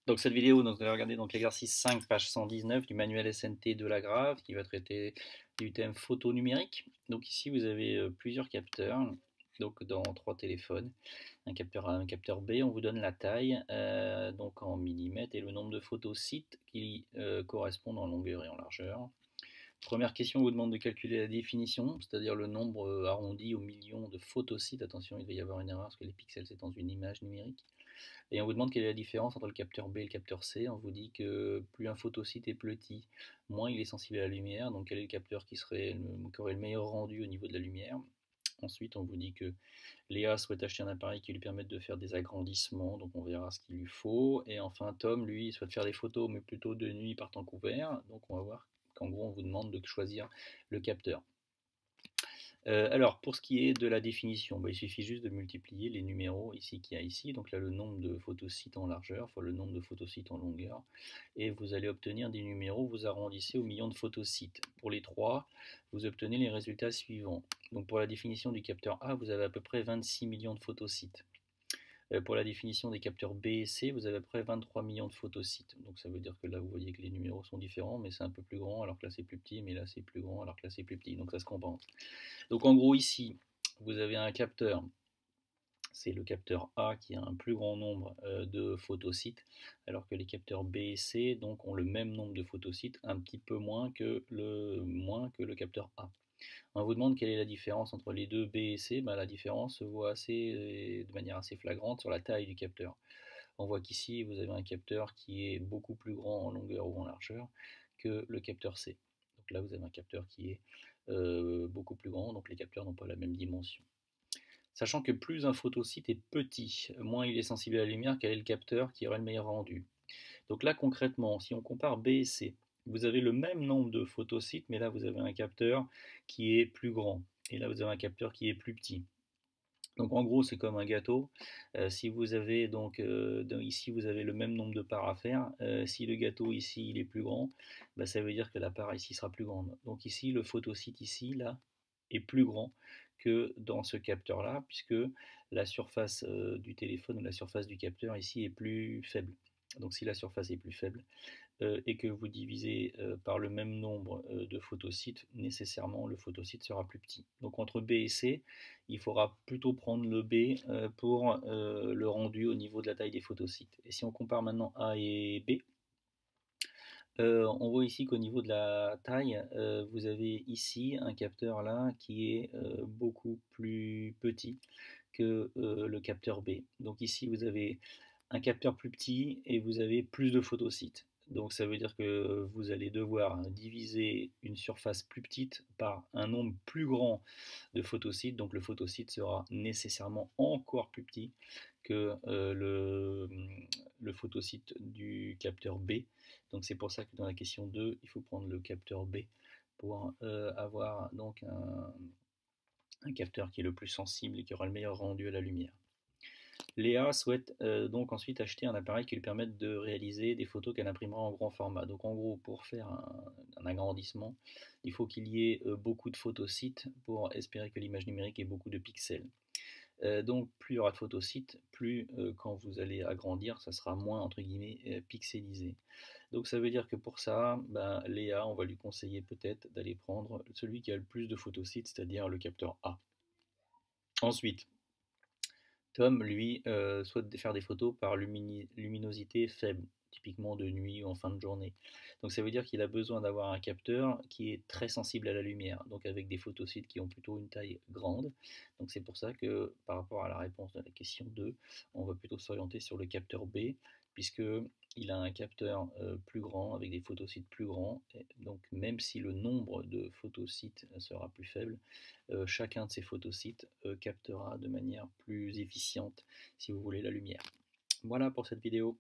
Donc cette vidéo, donc, vous allez regarder donc l'exercice 5, page 119 du manuel SNT de la Grave qui va traiter du thème photo numérique. Donc ici vous avez plusieurs capteurs, donc dans trois téléphones, un capteur A, un capteur B. On vous donne la taille donc en millimètres et le nombre de photosites qui correspondent en longueur et en largeur. Première question, on vous demande de calculer la définition, c'est-à-dire le nombre arrondi au million de photosites. Attention, il va y avoir une erreur parce que les pixels c'est dans une image numérique. Et on vous demande quelle est la différence entre le capteur B et le capteur C. On vous dit que plus un photosite est petit, moins il est sensible à la lumière. Donc quel est le capteur qui aurait le meilleur rendu au niveau de la lumière. Ensuite, on vous dit que Léa souhaite acheter un appareil qui lui permette de faire des agrandissements, donc on verra ce qu'il lui faut. Et enfin, Tom, lui, souhaite faire des photos, mais plutôt de nuit par temps couvert. Donc on va voir qu'en gros, on vous demande de choisir le capteur. Alors, pour ce qui est de la définition, il suffit juste de multiplier les numéros ici qu'il y a ici. Donc là, le nombre de photosites en largeur fois le nombre de photosites en longueur. Et vous allez obtenir des numéros, vous arrondissez au million de photosites. Pour les trois, vous obtenez les résultats suivants. Donc pour la définition du capteur A, vous avez à peu près 26 millions de photosites. Pour la définition des capteurs B et C, vous avez à peu près 23 millions de photosites. Donc ça veut dire que là, vous voyez que les numéros sont différents, mais c'est un peu plus grand, alors que là c'est plus petit, mais là c'est plus grand, alors que là c'est plus petit. Donc ça se compense. Donc en gros ici, vous avez un capteur, c'est le capteur A qui a un plus grand nombre de photosites, alors que les capteurs B et C donc, ont le même nombre de photosites, un petit peu moins que le capteur A. On vous demande quelle est la différence entre les deux B et C. La différence se voit de manière assez flagrante sur la taille du capteur. On voit qu'ici vous avez un capteur qui est beaucoup plus grand en longueur ou en largeur que le capteur C. Donc là vous avez un capteur qui est beaucoup plus grand, donc les capteurs n'ont pas la même dimension. Sachant que plus un photosite est petit, moins il est sensible à la lumière, quel est le capteur qui aurait le meilleur rendu. Donc là concrètement, si on compare B et C, vous avez le même nombre de photosites, mais là vous avez un capteur qui est plus grand, et là vous avez un capteur qui est plus petit. Donc en gros c'est comme un gâteau. Si vous avez donc ici vous avez le même nombre de parts à faire, si le gâteau ici il est plus grand, ça veut dire que la part ici sera plus grande. Donc ici le photosite ici là est plus grand que dans ce capteur là, puisque la surface du téléphone ou la surface du capteur ici est plus faible. Donc si la surface est plus faible, et que vous divisez par le même nombre de photosites, nécessairement le photosite sera plus petit. Donc entre B et C, il faudra plutôt prendre le B pour le rendu au niveau de la taille des photosites. Et si on compare maintenant A et B, on voit ici qu'au niveau de la taille, vous avez ici un capteur là qui est beaucoup plus petit que le capteur B. Donc ici vous avez un capteur plus petit et vous avez plus de photosites. Donc ça veut dire que vous allez devoir diviser une surface plus petite par un nombre plus grand de photosites. Donc le photosite sera nécessairement encore plus petit que le photosite du capteur B. Donc c'est pour ça que dans la question 2, il faut prendre le capteur B pour avoir donc un capteur qui est le plus sensible et qui aura le meilleur rendu à la lumière. Léa souhaite donc ensuite acheter un appareil qui lui permette de réaliser des photos qu'elle imprimera en grand format. Donc en gros, pour faire un agrandissement, il faut qu'il y ait beaucoup de photosites pour espérer que l'image numérique ait beaucoup de pixels. Donc plus il y aura de photosites, plus quand vous allez agrandir, ça sera moins entre guillemets pixelisé. Donc ça veut dire que pour ça, Léa, on va lui conseiller peut-être d'aller prendre celui qui a le plus de photosites, c'est-à-dire le capteur A. Ensuite, Tom, lui, souhaite faire des photos par luminosité faible, typiquement de nuit ou en fin de journée. Donc ça veut dire qu'il a besoin d'avoir un capteur qui est très sensible à la lumière, donc avec des photosites qui ont plutôt une taille grande. Donc c'est pour ça que par rapport à la réponse de la question 2, on va plutôt s'orienter sur le capteur B, puisqu'il a un capteur plus grand, avec des photosites plus grands. Et donc même si le nombre de photosites sera plus faible, chacun de ces photosites captera de manière plus efficiente, si vous voulez, la lumière. Voilà pour cette vidéo.